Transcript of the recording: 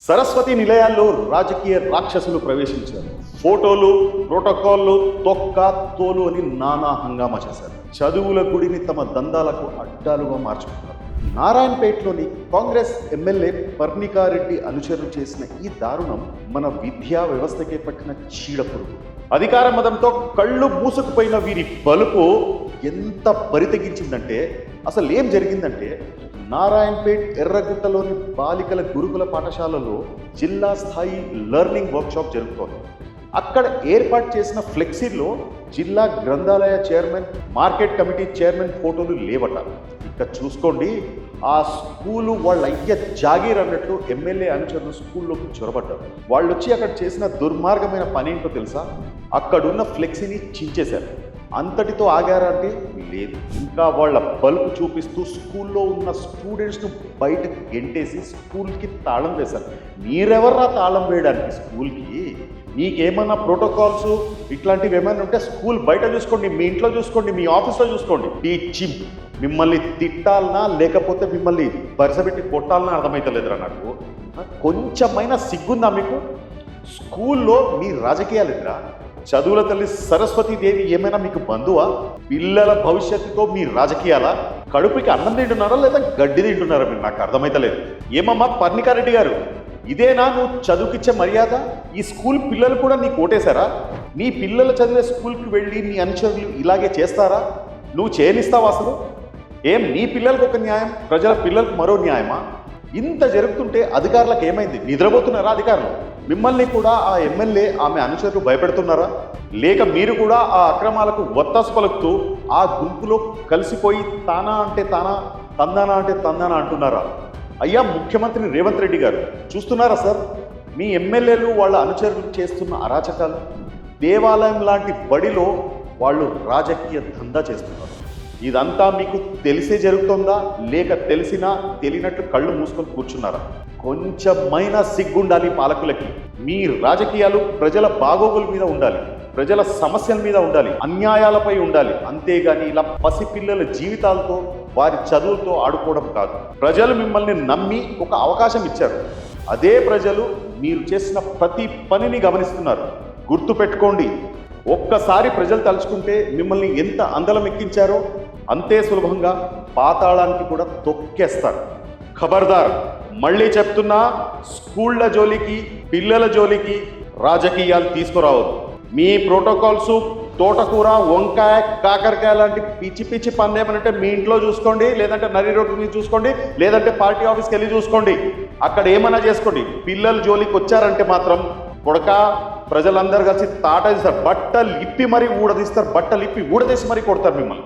సరస్వతి నిలయాల్లో రాజకీయ రాక్షసులు ప్రవేశించారు. ఫోటోలు, ప్రోటోకాల్లు, తొక్క తోలు అని నానా హంగామా చేశారు. చదువుల గుడిని తమ దందాలకు అడ్డాలుగా మార్చుకున్నారు. నారాయణపేటలోని కాంగ్రెస్ ఎమ్మెల్యే పర్ణికారెడ్డి అనుచరులు చేసిన ఈ దారుణం మన విద్యా వ్యవస్థకే పట్టిన చీడపురుగు. అధికార మదంతో కళ్ళు మూసుకుపోయిన వీరి బలుపు ఎంత బరితెగించిందంటే, అసలు ఏం జరిగిందంటే, నారాయణపేట్ ఎర్రగుట్టలోని బాలికల గురుకుల పాఠశాలలో జిల్లా స్థాయి లెర్నింగ్ వర్క్షాప్ జరుగుతోంది. అక్కడ ఏర్పాటు చేసిన ఫ్లెక్సీలో జిల్లా గ్రంథాలయ చైర్మన్, మార్కెట్ కమిటీ చైర్మన్ ఫోటోలు లేవట. ఇక చూసుకోండి, ఆ స్కూలు వాళ్ళ అయ్య జాగీర్ అన్నట్లు ఎమ్మెల్యే అనుచరులు స్కూల్లోకి చొరబడ్డారు. వాళ్ళు వచ్చి అక్కడ చేసిన దుర్మార్గమైన పని ఏంటో తెలుసా? అక్కడున్న ఫ్లెక్సీని చించేశారు. అంతటితో ఆగారంటే లేదు, ఇంకా వాళ్ళ బల్బు చూపిస్తూ స్కూల్లో ఉన్న స్టూడెంట్స్ను బయటకు గెంటేసి స్కూల్కి తాళం వేశారు. మీరెవర్రా తాళం వేయడానికి స్కూల్కి? మీకేమన్నా ప్రోటోకాల్స్ ఇట్లాంటివి ఏమైనా ఉంటే స్కూల్ బయట చూసుకోండి, మీ ఇంట్లో చూసుకోండి, మీ ఆఫీస్లో చూసుకోండి. టీచింగ్ మిమ్మల్ని తిట్టాలనా లేకపోతే మిమ్మల్ని పరిసబెట్టి కొట్టాలనా అర్థమైతలేదురా నాకు. కొంచెమైనా సిగ్గుందా మీకు? స్కూల్లో మీ రాజకీయాలు ఎదురా? చదువుల తల్లి సరస్వతీదేవి ఏమైనా మీకు బంధువా? పిల్లల భవిష్యత్తుతో మీ రాజకీయాలా? కడుపుకి అన్నం తింటున్నారా లేదా గడ్డి తింటున్నారా మీరు? నాకు అర్థమైతలేదు. ఏమమ్మా పర్ణికారెడ్డి గారు, ఇదేనా నువ్వు చదువుకిచ్చే మర్యాద? ఈ స్కూల్ పిల్లలు కూడా నీకు ఓటేశారా? నీ పిల్లలు చదివే స్కూల్కి వెళ్ళి నీ అనుచరులు ఇలాగే చేస్తారా? నువ్వు చేయనిస్తావా అసలు? ఏం నీ పిల్లలకు ఒక న్యాయం, ప్రజల పిల్లలకు మరో న్యాయమా? ఇంత జరుగుతుంటే అధికారులకు ఏమైంది? నిద్రపోతున్నారా అధికారులు? మిమ్మల్ని కూడా ఆ ఎమ్మెల్యే, ఆమె అనుచరులు భయపెడుతున్నారా? లేక మీరు కూడా ఆ అక్రమాలకు వత్తాసు పలుకుతూ ఆ గుంపులో కలిసిపోయి తానా అంటే తానా, తందానా అంటే తందానా అంటున్నారా? అయ్యా ముఖ్యమంత్రి రేవంత్ రెడ్డి గారు, చూస్తున్నారా సార్ మీ ఎమ్మెల్యేలు వాళ్ళ అనుచరులు చేస్తున్న అరాచకాలు? దేవాలయం లాంటి బడిలో వాళ్ళు రాజకీయ దందా చేస్తున్నారు. ఇదంతా మీకు తెలిసే జరుగుతుందా లేక తెలిసినా తెలియనట్లు కళ్ళు మూసుకొని కూర్చున్నారా? కొంచెమైనా సిగ్గుండాలి పాలకులకి. మీ రాజకీయాలు ప్రజల బాగోగుల మీద ఉండాలి, ప్రజల సమస్యల మీద ఉండాలి, అన్యాయాలపై ఉండాలి. అంతేగాని ఇలా పసిపిల్లల జీవితాలతో, వారి చదువులతో ఆడుకోవడం కాదు. ప్రజలు మిమ్మల్ని నమ్మి ఒక అవకాశం ఇచ్చారు. అదే ప్రజలు మీరు చేసిన ప్రతి పనిని గమనిస్తున్నారు. గుర్తుపెట్టుకోండి, ఒక్కసారి ప్రజలు తలుచుకుంటే మిమ్మల్ని ఎంత అందలం ఎక్కించారో అంతే సులభంగా పాతాళానికి కూడా తొక్కేస్తారు. ఖబర్దార్, మళ్ళీ చెప్తున్నా, స్కూళ్ళ జోలికి, పిల్లల జోలికి రాజకీయాలు తీసుకురావద్దు. మీ ప్రోటోకాల్స్, తోటకూర, వంకాయ, కాకరకాయ లాంటి పిచ్చి పిచ్చి పనులు ఏమనంటే మీ ఇంట్లో చూసుకోండి, లేదంటే నరి రోడ్డు మీద చూసుకోండి, లేదంటే పార్టీ ఆఫీస్కి వెళ్ళి చూసుకోండి. అక్కడ ఏమన్నా చేసుకోండి. పిల్లలు జోలికి వచ్చారంటే మాత్రం కొడక ప్రజలందరూ కలిసి తాట తీస్తారు, బట్టలు ఇప్పి మరీ ఊడదీస్తారు, బట్టలు ఇప్పి ఊడదీసి మరీ కొడతారు మిమ్మల్ని.